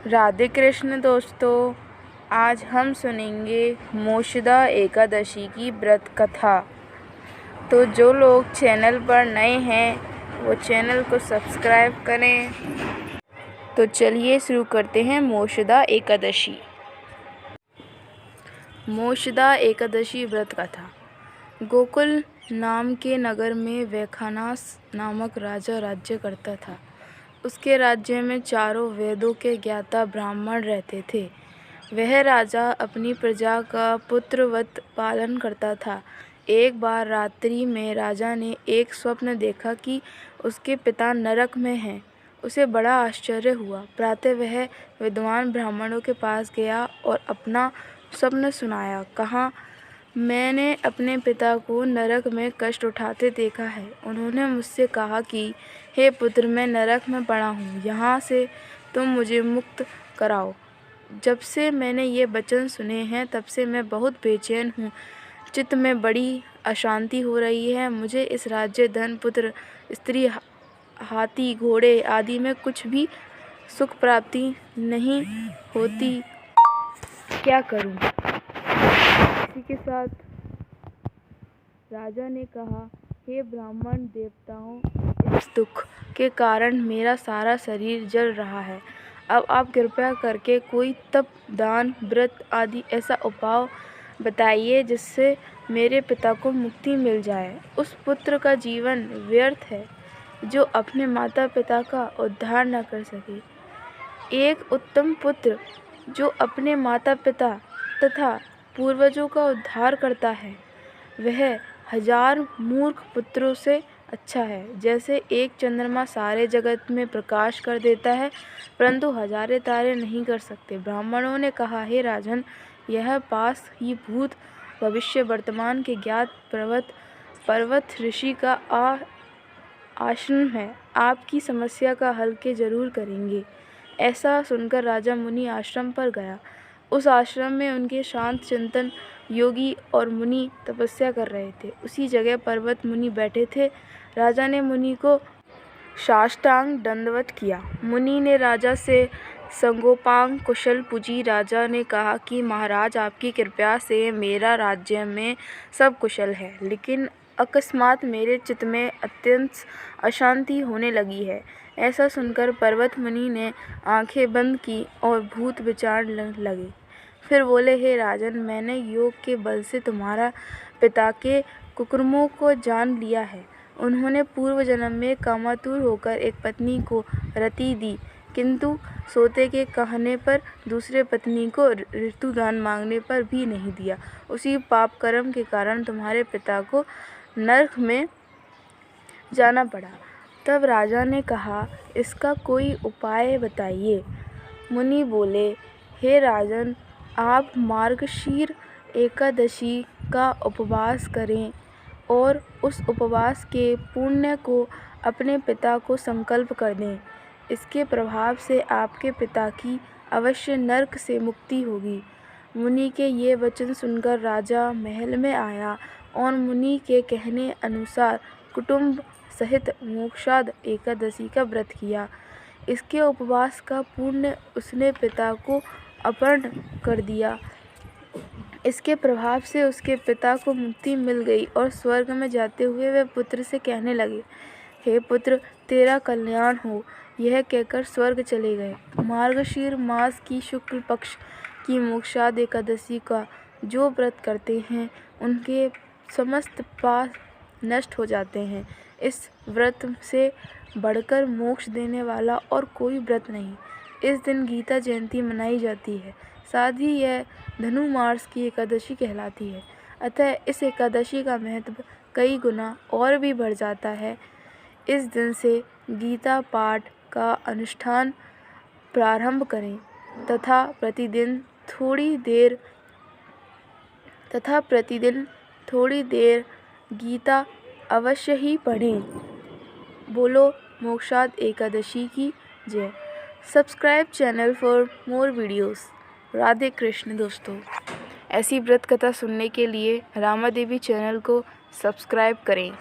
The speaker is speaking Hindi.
राधे कृष्ण दोस्तों, आज हम सुनेंगे मोक्षदा एकादशी की व्रत कथा। तो जो लोग चैनल पर नए हैं वो चैनल को सब्सक्राइब करें। तो चलिए शुरू करते हैं मोक्षदा एकादशी। मोक्षदा एकादशी व्रत कथा। गोकुल नाम के नगर में वैखानस नामक राजा राज्य करता था। उसके राज्य में चारों वेदों के ज्ञाता ब्राह्मण रहते थे। वह राजा अपनी प्रजा का पुत्रवत पालन करता था। एक बार रात्रि में राजा ने एक स्वप्न देखा कि उसके पिता नरक में हैं। उसे बड़ा आश्चर्य हुआ। प्रातः वह विद्वान ब्राह्मणों के पास गया और अपना स्वप्न सुनाया। कहा, मैंने अपने पिता को नरक में कष्ट उठाते देखा है। उन्होंने मुझसे कहा कि हे पुत्र, मैं नरक में पड़ा हूँ, यहाँ से तुम मुझे मुक्त कराओ। जब से मैंने ये वचन सुने हैं तब से मैं बहुत बेचैन हूँ। चित्त में बड़ी अशांति हो रही है। मुझे इस राज्य, धन, पुत्र, स्त्री, हाथी, घोड़े आदि में कुछ भी सुख प्राप्ति नहीं होती। क्या करूँ? इसी के साथ राजा ने कहा, हे ब्राह्मण देवताओं, इस दुख के कारण मेरा सारा शरीर जल रहा है। अब आप कृपया करके कोई तप, दान, व्रत आदि ऐसा उपाय बताइए जिससे मेरे पिता को मुक्ति मिल जाए। उस पुत्र का जीवन व्यर्थ है जो अपने माता पिता का उद्धार न कर सके। एक उत्तम पुत्र जो अपने माता पिता तथा पूर्वजों का उद्धार करता है, वह 1000 मूर्ख पुत्रों से अच्छा है। जैसे एक चंद्रमा सारे जगत में प्रकाश कर देता है, परंतु 1000 तारे नहीं कर सकते। ब्राह्मणों ने कहा, हे राजन, यह पास ही भूत, भविष्य, वर्तमान के ज्ञात पर्वत ऋषि का आश्रम है। आपकी समस्या का हल के जरूर करेंगे। ऐसा सुनकर राजा मुनि आश्रम पर गया। उस आश्रम में उनके शांत चिंतन योगी और मुनि तपस्या कर रहे थे। उसी जगह पर्वत मुनि बैठे थे। राजा ने मुनि को साष्टांग दंडवत किया। मुनि ने राजा से संगोपांग कुशल पूछी। राजा ने कहा कि महाराज, आपकी कृपा से मेरा राज्य में सब कुशल है, लेकिन अकस्मात मेरे चित्त में अत्यंत अशांति होने लगी है। ऐसा सुनकर पर्वत मुनि ने आंखें बंद की और भूत विचारने लगे। फिर बोले, हे राजन, मैंने योग के बल से तुम्हारा पिता के कुकर्मों को जान लिया है। उन्होंने पूर्व जन्म में कामातुर होकर एक पत्नी को रति दी, किंतु सोते के कहने पर दूसरे पत्नी को ऋतुदान मांगने पर भी नहीं दिया। उसी पाप कर्म के कारण तुम्हारे पिता को नरक में जाना पड़ा। तब राजा ने कहा, इसका कोई उपाय बताइए। मुनि बोले, हे राजन, आप मार्गशीर एकादशी का उपवास करें और उस उपवास के पुण्य को अपने पिता को संकल्प कर दें। इसके प्रभाव से आपके पिता की अवश्य नरक से मुक्ति होगी। मुनि के ये वचन सुनकर राजा महल में आया और मुनि के कहने अनुसार कुटुंब सहित मोक्षदा एकादशी का व्रत किया। इसके उपवास का पुण्य उसने पिता को अर्पण कर दिया। इसके प्रभाव से उसके पिता को मुक्ति मिल गई और स्वर्ग में जाते हुए वे पुत्र से कहने लगे, हे पुत्र, तेरा कल्याण हो। यह कहकर स्वर्ग चले गए। मार्गशीर मास की शुक्ल पक्ष की मोक्षदा एकादशी का जो व्रत करते हैं उनके समस्त पाप नष्ट हो जाते हैं। इस व्रत से बढ़कर मोक्ष देने वाला और कोई व्रत नहीं। इस दिन गीता जयंती मनाई जाती है। साथ ही यह धनुर्मास की एकादशी कहलाती है। अतः इस एकादशी का महत्व कई गुना और भी बढ़ जाता है। इस दिन से गीता पाठ का अनुष्ठान प्रारंभ करें तथा प्रतिदिन थोड़ी देर गीता अवश्य ही पढ़ें। बोलो मोक्षदा एकादशी की जय। Subscribe channel for more videos. Radhe Krishna दोस्तों। ऐसी व्रत कथा सुनने के लिए रामा देवी चैनल को सब्सक्राइब करें।